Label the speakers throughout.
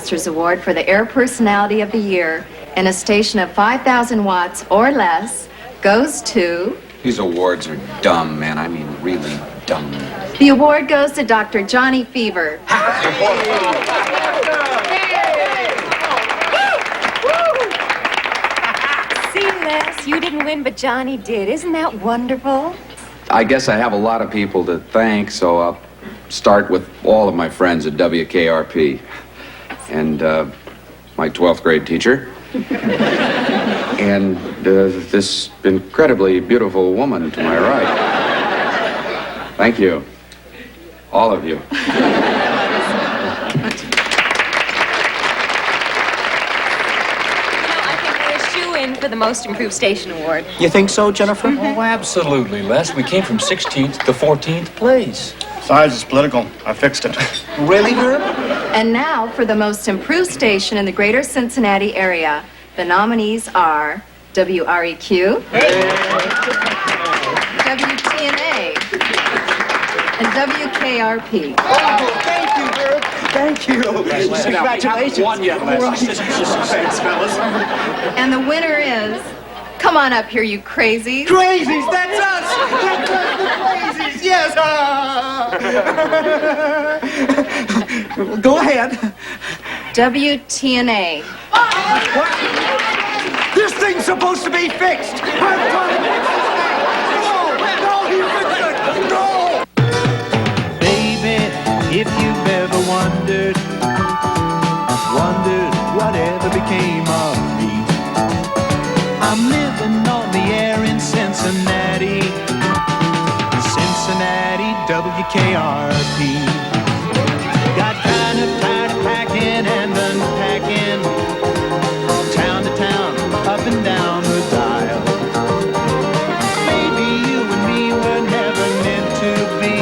Speaker 1: Broadcasters Award for the Air Personality of the Year in a station of 5,000 watts or less goes to...
Speaker 2: These awards are dumb, man. I mean, really dumb.
Speaker 1: The award goes to Dr. Johnny Fever.
Speaker 3: See, Les, you didn't win, but Johnny did. Isn't that wonderful?
Speaker 2: I guess I have a lot of people to thank, so I'll start with all of my friends at WKRP. And my 12th grade teacher. And this incredibly beautiful woman to my right. Thank you. All of you.
Speaker 3: For the Most Improved Station Award.
Speaker 4: You think so, Jennifer?
Speaker 5: Oh, absolutely, Les. We came from 16th to 14th place.
Speaker 6: Besides, it's political. I fixed it.
Speaker 4: Really, Herb?
Speaker 1: And now for the Most Improved Station in the greater Cincinnati area. The nominees are WREQ, WTNA, and WKRP.
Speaker 4: Oh, thank you, Herb. Thank you. Congratulations.
Speaker 5: One yet, Les.
Speaker 6: Thanks, fellas.
Speaker 1: And the winner is... Come on up here, you crazies.
Speaker 4: Crazies, that's us! That's us, the crazies, yes! Go ahead.
Speaker 1: WTNA.
Speaker 4: This thing's supposed to be fixed! I'm trying to fix this thing! No, he fixed it! No!
Speaker 7: Baby, if you've ever wondered whatever became of me, I'm living on the air in Cincinnati, WKRP. Got kind of tired of packing and unpacking, town to town, up and down the dial. Maybe you and me were never meant to be,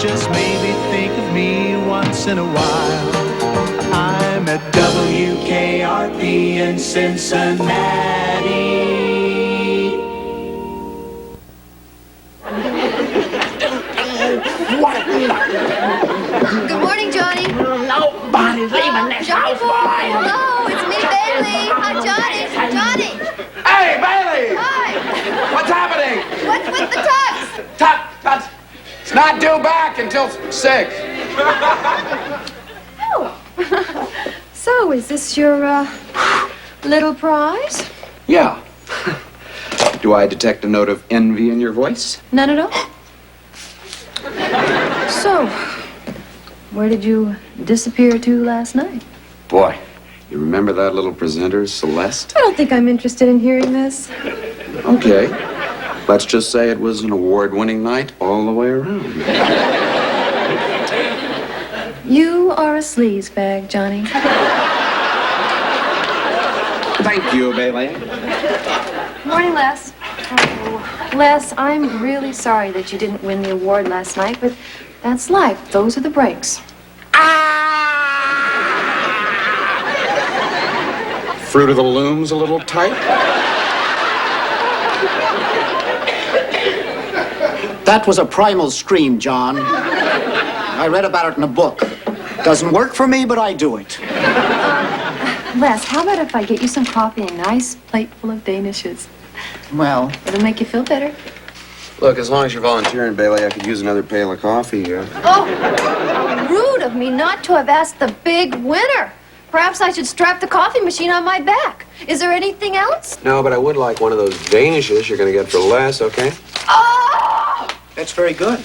Speaker 7: just maybe think of me once in a while. I'm at WKRP in Cincinnati.
Speaker 1: Good morning, Johnny.
Speaker 8: Nobody's leaving this house, boy.
Speaker 1: Hello, it's me, Bailey. Hi, Johnny. Johnny.
Speaker 8: Hey, Bailey!
Speaker 1: Hi.
Speaker 8: What's happening?
Speaker 1: What's with the tux?
Speaker 8: Tut. It's not due back until 6.
Speaker 1: Oh. So, is this your, little prize?
Speaker 2: Yeah. Do I detect a note of envy in your voice?
Speaker 1: None at all. So, where did you disappear to last night?
Speaker 2: Boy, you remember that little presenter, Celeste?
Speaker 1: I don't think I'm interested in hearing this.
Speaker 2: Okay. Let's just say it was an award-winning night all the way around.
Speaker 1: You are a sleazebag, Johnny.
Speaker 2: Thank you, Bailey.
Speaker 3: Morning, Les. Oh, Les, I'm really sorry that you didn't win the award last night, but that's life. Those are the breaks.
Speaker 2: Fruit of the Loom's a little tight?
Speaker 4: That was a primal scream, John. I read about it in a book. Doesn't work for me, but I do it.
Speaker 3: Les, how about if I get you some coffee and a nice plate full of Danishes?
Speaker 4: Well,
Speaker 3: It'll make you feel better.
Speaker 2: Look, as long as you're volunteering, Bailey, I could use another pail of coffee.
Speaker 1: Oh, rude of me not to have asked the big winner. Perhaps I should strap the coffee machine on my back. Is there anything else?
Speaker 2: No, but I would like one of those Danishes you're going to get for less, okay?
Speaker 1: Oh!
Speaker 4: that's very good.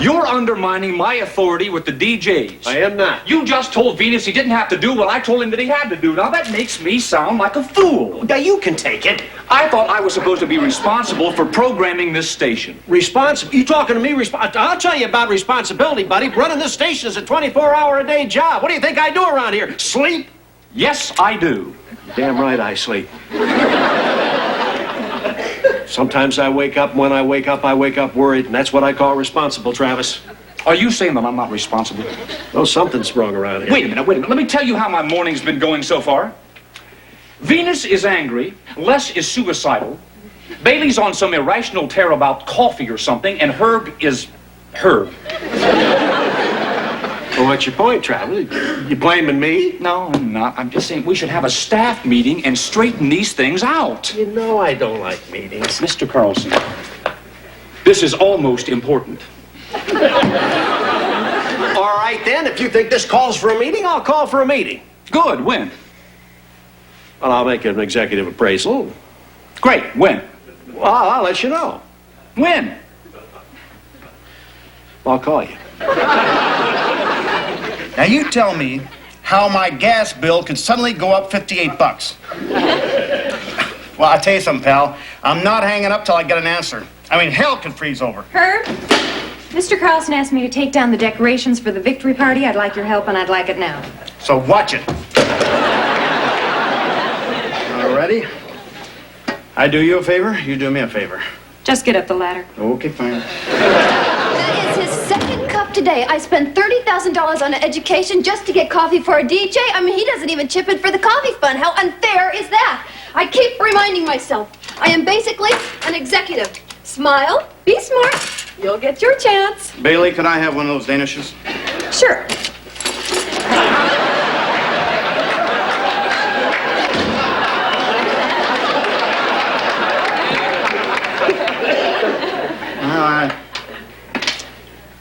Speaker 5: You're undermining my authority with the DJs.
Speaker 6: I am not.
Speaker 5: You just told Venus he didn't have to do what I told him that he had to do. Now that makes me sound like a fool.
Speaker 6: Now, you can take it.
Speaker 5: I thought I was supposed to be responsible for programming this station.
Speaker 6: Responsible? You talking to me? I'll tell you about responsibility, buddy. Running this station is a 24-hour-a-day job. What do you think I do around here? Sleep?
Speaker 5: Yes, I do.
Speaker 6: Damn right I sleep. Sometimes I wake up, and when I wake up worried, and that's what I call responsible, Travis.
Speaker 5: Are you saying that I'm not responsible?
Speaker 6: Oh, something's wrong around here.
Speaker 5: Wait a minute. Let me tell you how my morning's been going so far. Venus is angry, Les is suicidal, Bailey's on some irrational tear about coffee or something, and Herb is Herb.
Speaker 6: Well, what's your point, Travis? You blaming me?
Speaker 5: No, I'm not. I'm just saying we should have a staff meeting and straighten these things out.
Speaker 6: You know I don't like meetings.
Speaker 5: Mr. Carlson, this is almost important.
Speaker 6: All right, then. If you think this calls for a meeting, I'll call for a meeting.
Speaker 5: Good. When?
Speaker 6: Well, I'll make an executive appraisal.
Speaker 5: Great. When?
Speaker 6: Well, I'll let you know.
Speaker 5: When?
Speaker 6: I'll call you.
Speaker 9: Now you tell me how my gas bill could suddenly go up 58 bucks. Well, I'll tell you something, pal. I'm not hanging up till I get an answer. I mean, hell could freeze over.
Speaker 3: Herb, Mr. Carlson asked me to take down the decorations for the victory party. I'd like your help, and I'd like it now.
Speaker 9: So watch it. All ready? I do you a favor, you do me a favor.
Speaker 3: Just get up the ladder.
Speaker 9: Okay, fine.
Speaker 1: That is his second cup today. I spent $30,000 on an education just to get coffee for a DJ. I mean, he doesn't even chip in for the coffee fund. How unfair is that? I keep reminding myself, I am basically an executive. Smile, be smart, you'll get your chance.
Speaker 9: Bailey, could I have one of those Danishes?
Speaker 3: Sure.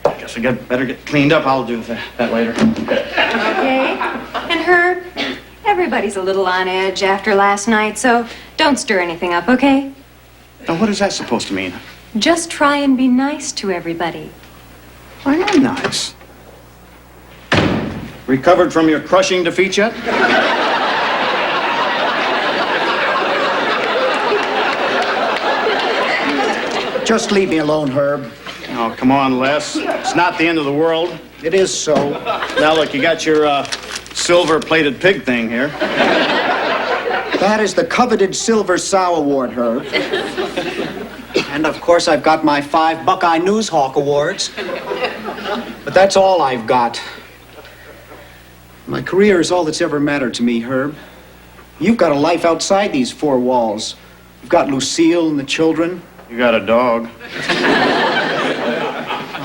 Speaker 9: I guess I better get cleaned up. I'll do that later.
Speaker 3: Okay. And Herb, everybody's a little on edge after last night, so don't stir anything up, okay?
Speaker 9: Now, what is that supposed to mean?
Speaker 3: Just try and be nice to everybody.
Speaker 9: I am nice. Recovered from your crushing defeat yet?
Speaker 4: Just leave me alone, Herb.
Speaker 9: Oh, come on, Les. It's not the end of the world.
Speaker 4: It is so.
Speaker 9: Now, look, you got your silver-plated pig thing here.
Speaker 4: That is the coveted Silver Sow Award, Herb. And of course, I've got my 5 Buckeye News Hawk Awards. But that's all I've got. My career is all that's ever mattered to me, Herb. You've got a life outside these 4 walls. You've got Lucille and the children.
Speaker 9: You got a dog.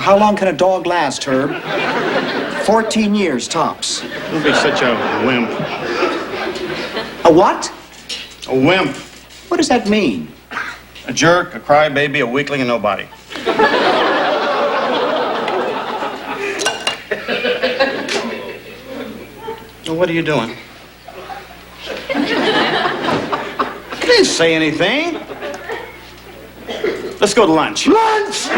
Speaker 4: How long can a dog last, Herb? 14 years, tops.
Speaker 9: Don't be such a wimp.
Speaker 4: A what?
Speaker 9: A wimp.
Speaker 4: What does that mean?
Speaker 9: A jerk, a crybaby, a weakling, and nobody. Well, what are you doing? I didn't say anything. Let's go to lunch.
Speaker 4: Lunch!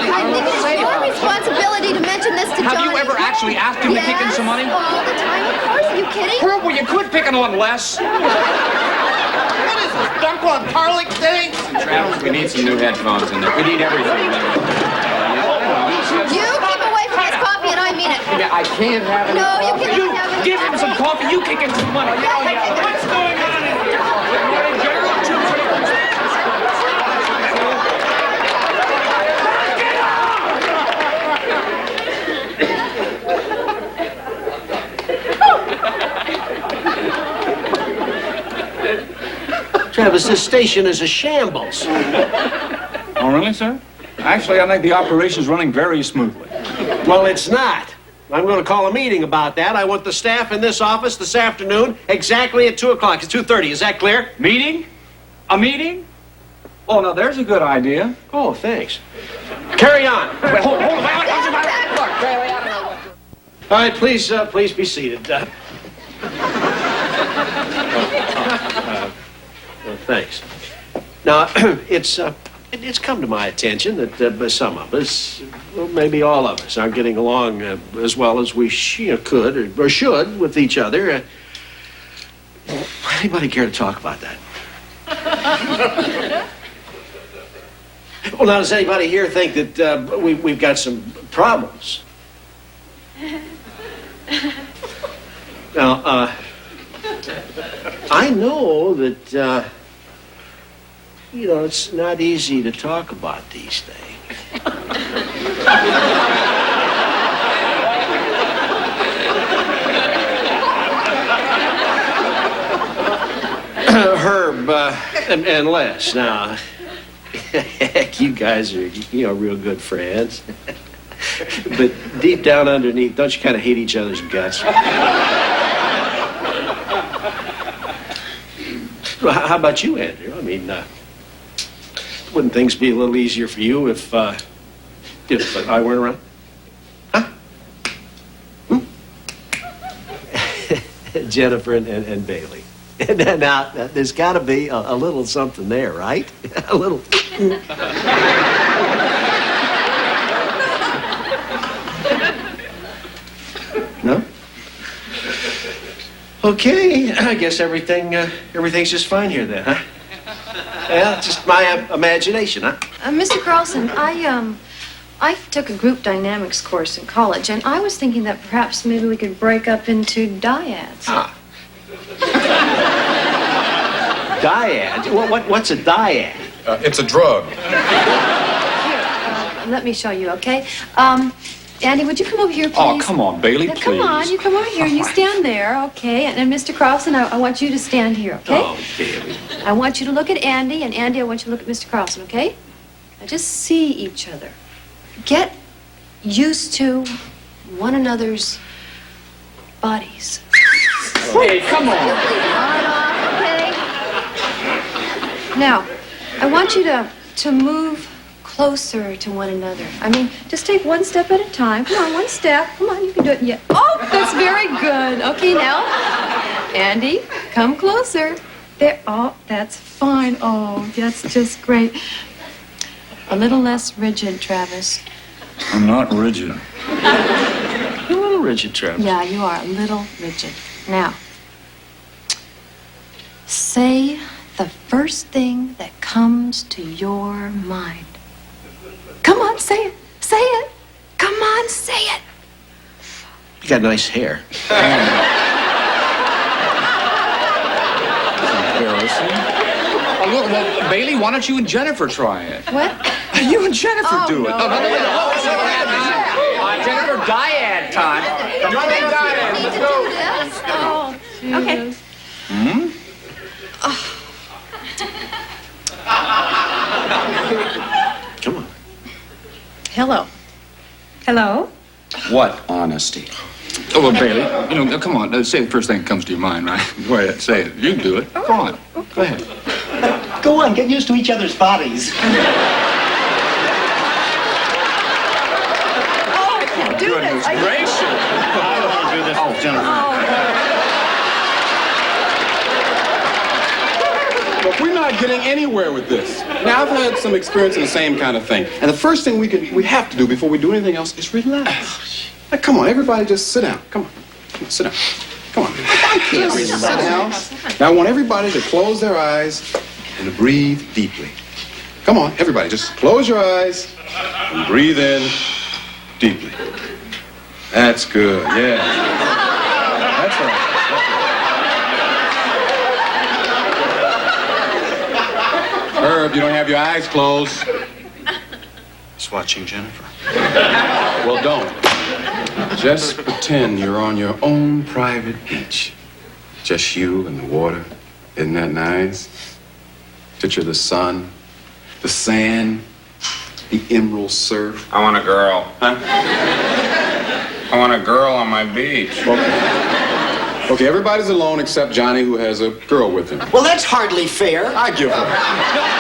Speaker 1: I think it's your responsibility to mention this to Johnny.
Speaker 5: Have you ever actually asked him to kick in some money?
Speaker 1: Yes, all the time, of course. Are you kidding?
Speaker 5: Herb, will you quit picking on Les?
Speaker 8: Dunk on garlic thing?
Speaker 2: Travis, we need some new headphones in there. We need everything.
Speaker 1: You keep away from his coffee, and I mean it.
Speaker 2: I can't have it.
Speaker 1: No, you cannot
Speaker 5: You
Speaker 1: have it.
Speaker 5: give him some coffee, you kick in some money. What's going on in here? General,
Speaker 6: Travis, this station is a shambles.
Speaker 5: Oh, really, sir? Actually, I think the operation's running very smoothly.
Speaker 6: Well, it's not. I'm going to call a meeting about that. I want the staff in this office this afternoon exactly at 2 o'clock. It's 2:30. Is that clear?
Speaker 5: Meeting? A meeting? Oh, now there's a good idea.
Speaker 6: Oh, thanks. Carry on.
Speaker 5: Wait, hold on.
Speaker 6: All right, please be seated. Thanks. Now, it's come to my attention that some of us, well, maybe all of us, aren't getting along as well as we could or should with each other. Anybody care to talk about that? Well, now, does anybody here think that we've got some problems? Now, I know that, it's not easy to talk about these things. Herb and Les, now, heck, you guys are, real good friends. But deep down underneath, don't you kind of hate each other's guts? Well, how about you, Andrew? I mean, wouldn't things be a little easier for you if I weren't around? Huh? Jennifer and Bailey. Now, there's got to be a little something there, right? A little. No? Okay, I guess everything's just fine here then, huh? Yeah, it's just my imagination, huh?
Speaker 3: Mr. Carlson, I took a group dynamics course in college, and I was thinking that perhaps maybe we could break up into dyads.
Speaker 6: Ah. Dyad? What's a dyad?
Speaker 8: It's a drug.
Speaker 3: Here, let me show you, okay? Andy, would you come over here, please?
Speaker 5: Oh, come on, Bailey,
Speaker 3: Now,
Speaker 5: please.
Speaker 3: come on, you come over here. You stand there, okay? And Mr. Carlson, I want you to stand here, okay?
Speaker 6: Oh, Bailey.
Speaker 3: I want you to look at Andy, and Andy, I want you to look at Mr. Carlson, okay? Now, just see each other. Get used to one another's bodies.
Speaker 5: Hey, come on.
Speaker 3: Right off, okay? Now, I want you to move closer to one another. I mean, just take one step at a time. Come on, one step. Come on, you can do it. Yeah. Oh, that's very good. Okay, now, Andy, come closer. There. Oh, that's fine. Oh, that's just great. A little less rigid, Travis.
Speaker 5: I'm not rigid.
Speaker 6: You're a little rigid, Travis.
Speaker 3: Yeah, you are a little rigid. Now, say the first thing that comes to your mind. Come on, say it. Say it. Come on, say it.
Speaker 6: You got nice hair.
Speaker 5: Embarrassing. Oh, look, well, Bailey, why don't you and Jennifer try it?
Speaker 3: What?
Speaker 5: You and Jennifer
Speaker 3: Oh,
Speaker 5: do it.
Speaker 3: no.
Speaker 5: Jennifer, dyad time.
Speaker 1: Let's go.
Speaker 3: Oh, okay.
Speaker 6: Come on.
Speaker 3: Hello. Hello.
Speaker 2: What honesty?
Speaker 5: Oh, well, Bailey, come on. Say the first thing that comes to your mind, right? Go ahead, say it. You can do it. Go on. Go ahead.
Speaker 4: Go on, get used to each other's bodies.
Speaker 3: Oh, I can't do this.
Speaker 5: Gracious.
Speaker 9: I don't want to do this with Jennifer.
Speaker 8: Look, we're not getting anywhere with this. Now, I've had some experience in the same kind of thing. And the first thing we have to do before we do anything else is relax. Now, come on, everybody just sit down. Come on, sit down. Come on. I can't sit down. Now, I want everybody to close their eyes and to breathe deeply. Come on, everybody, just close your eyes and breathe in deeply. That's good, yeah. That's right. Herb, you don't have your eyes closed.
Speaker 4: Just watching Jennifer.
Speaker 8: Well, don't. Just pretend you're on your own private beach. Just you and the water. Isn't that nice? Picture the sun, the sand, the emerald surf.
Speaker 2: I want a girl.
Speaker 8: Huh?
Speaker 2: I want a girl on my beach.
Speaker 8: Okay, everybody's alone except Johnny, who has a girl with him.
Speaker 4: Well, that's hardly fair.
Speaker 8: I give her.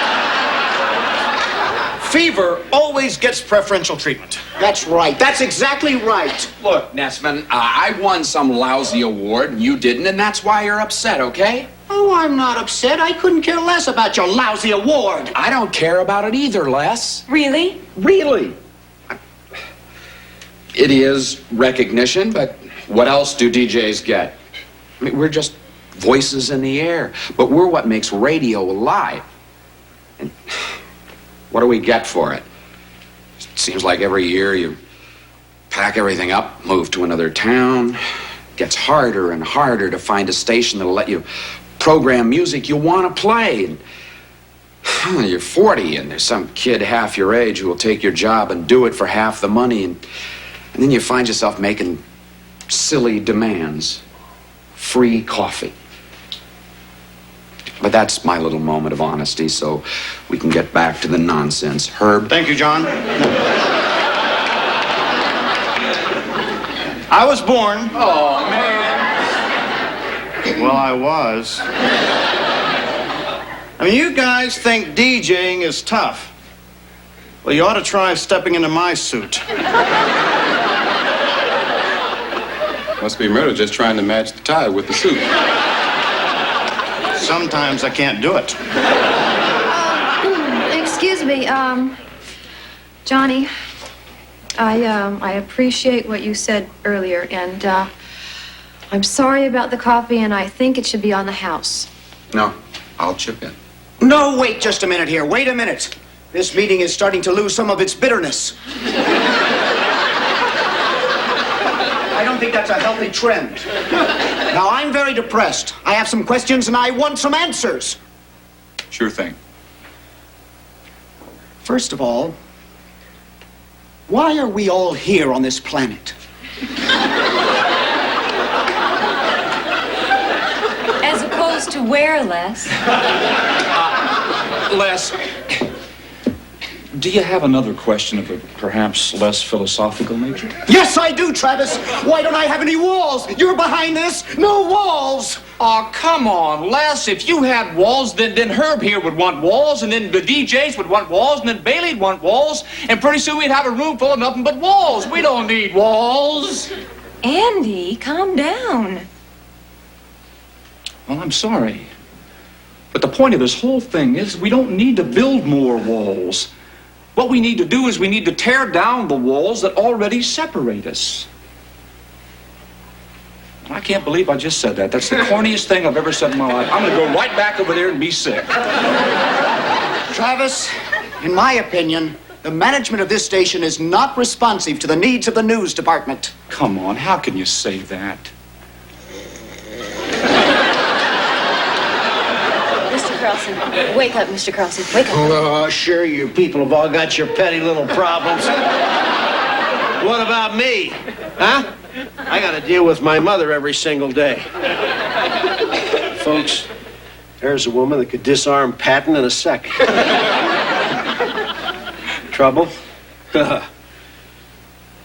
Speaker 9: Fever always gets preferential treatment.
Speaker 4: That's right. That's exactly right.
Speaker 2: Look, Nessman, I won some lousy award and you didn't, and that's why you're upset, okay?
Speaker 4: Oh, I'm not upset. I couldn't care less about your lousy award.
Speaker 2: I don't care about it either, Les.
Speaker 3: Really?
Speaker 2: Really? It is recognition, but what else do DJs get? I mean, we're just voices in the air, but we're what makes radio alive. And what do we get for it? It seems like every year you pack everything up, move to another town. It gets harder and harder to find a station that'll let you program music you want to play. And you're 40 and there's some kid half your age who will take your job and do it for half the money, and then you find yourself making silly demands. Free coffee. But that's my little moment of honesty, so we can get back to the nonsense. Herb?
Speaker 9: Thank you, John. I was born.
Speaker 5: Oh, man.
Speaker 9: Well, I was. I mean, you guys think DJing is tough. Well, you ought to try stepping into my suit.
Speaker 8: Must be murder just trying to match the tie with the suit.
Speaker 9: Sometimes I can't do it.
Speaker 3: Excuse me, Johnny. I appreciate what you said earlier, and I'm sorry about the coffee, and I think it should be on the house.
Speaker 2: No, I'll chip in.
Speaker 4: No, wait just a minute here. Wait a minute. This meeting is starting to lose some of its bitterness. I don't think that's a healthy trend. Now, I'm very depressed. I have some questions, and I want some answers.
Speaker 5: Sure thing.
Speaker 4: First of all, why are we all here on this planet?
Speaker 3: As opposed to where, Les?
Speaker 5: Les, do you have another question of a perhaps less philosophical nature?
Speaker 4: Yes, I do, Travis. Why don't I have any walls? You're behind this. No walls.
Speaker 5: Oh, come on, Les. If you had walls, then Herb here would want walls, and then the DJs would want walls, and then Bailey'd want walls, and pretty soon we'd have a room full of nothing but walls. We don't need walls.
Speaker 3: Andy, calm down.
Speaker 5: Well, I'm sorry. But the point of this whole thing is we don't need to build more walls. What we need to do is we need to tear down the walls that already separate us. I can't believe I just said that. That's the corniest thing I've ever said in my life. I'm going to go right back over there and be sick.
Speaker 4: Travis, in my opinion, the management of this station is not responsive to the needs of the news department.
Speaker 5: Come on, how can you say that?
Speaker 3: Mr. Carlson, wake up, Mr. Carlson. Wake up.
Speaker 6: Oh, sure, you people have all got your petty little problems. What about me? Huh? I got to deal with my mother every single day. Folks, there's a woman that could disarm Patton in a second. Trouble? My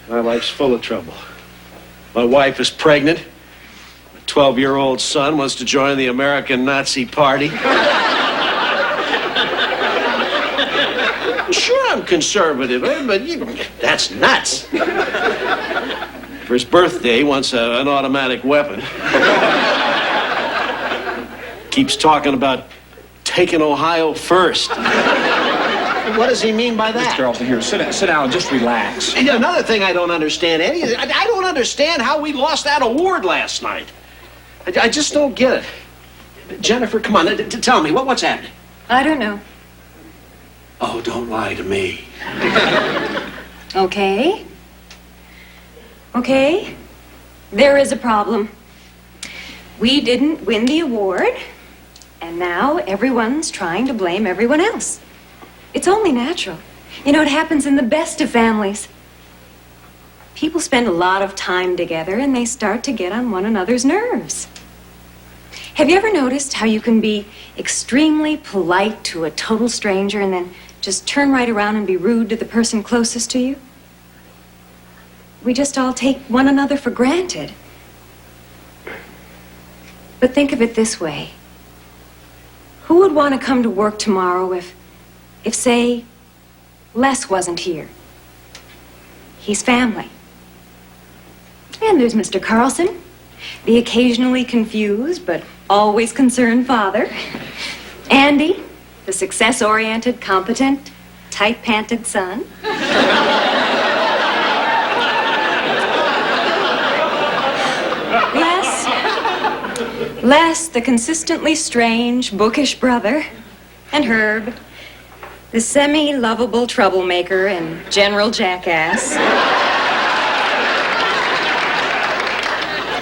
Speaker 6: life's full of trouble. My wife is pregnant. My 12-year-old son wants to join the American Nazi Party. Sure, I'm conservative, but that's nuts. For his birthday, wants an automatic weapon. Keeps talking about taking Ohio first. What does he mean by that?
Speaker 5: Mr. Carlson, here, sit down and just relax.
Speaker 6: And another thing I don't understand, Eddie, is I don't understand how we lost that award last night. I just don't get it. Jennifer, come on, tell me, what's happening?
Speaker 3: I don't know.
Speaker 6: Oh, don't lie to me.
Speaker 3: Okay. Okay. There is a problem. We didn't win the award, and now everyone's trying to blame everyone else. It's only natural. You know, it happens in the best of families. People spend a lot of time together, and they start to get on one another's nerves. Have you ever noticed how you can be extremely polite to a total stranger and then just turn right around and be rude to the person closest to you? We just all take one another for granted. But think of it this way. Who would want to come to work tomorrow if say, Les wasn't here? He's family. And there's Mr. Carlson, the occasionally confused but always concerned father. Andy, the success-oriented, competent, tight-panted son. Les, the consistently strange, bookish brother. And Herb, the semi-lovable troublemaker and general jackass.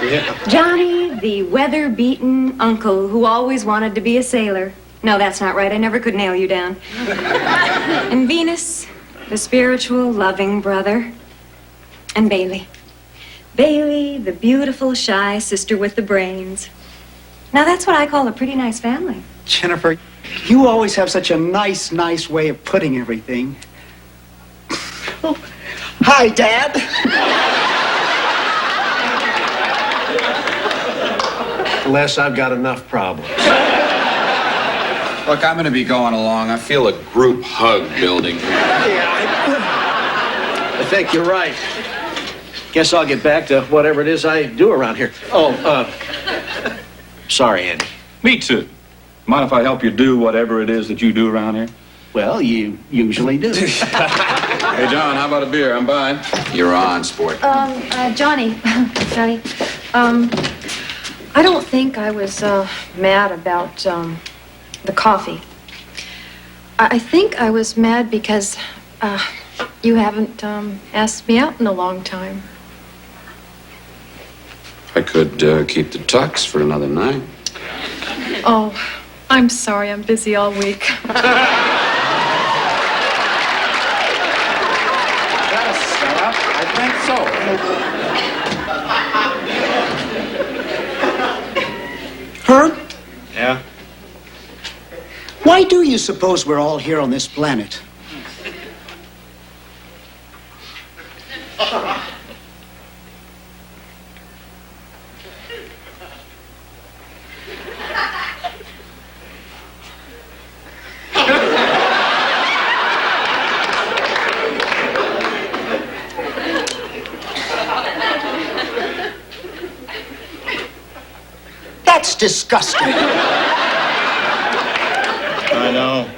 Speaker 6: Yeah.
Speaker 3: Johnny, the weather-beaten uncle who always wanted to be a sailor. No, that's not right. I never could nail you down. And Venus, the spiritual, loving brother. And Bailey. Bailey, the beautiful, shy sister with the brains. Now, that's what I call a pretty nice family.
Speaker 4: Jennifer, you always have such a nice way of putting everything. Hi, Dad.
Speaker 6: Les, I've got enough problems.
Speaker 2: Look, I'm going to be going along. I feel a group hug building here.
Speaker 6: I think you're right. Guess I'll get back to whatever it is I do around here. Oh, sorry, Andy.
Speaker 5: Me too. Mind if I help you do whatever it is that you do around here?
Speaker 6: Well, you usually do.
Speaker 8: Hey, John, how about a beer? I'm buying.
Speaker 2: You're on, sport.
Speaker 3: Johnny, Johnny, I don't think I was mad about the coffee. I think I was mad because you haven't asked me out in a long time.
Speaker 2: I could keep the tux for another night.
Speaker 3: Oh, I'm sorry. I'm busy all week.
Speaker 2: That'll stop. I think so.
Speaker 4: Herb,
Speaker 9: Yeah?
Speaker 4: why do you suppose we're all here on this planet? That's disgusting.
Speaker 9: I know.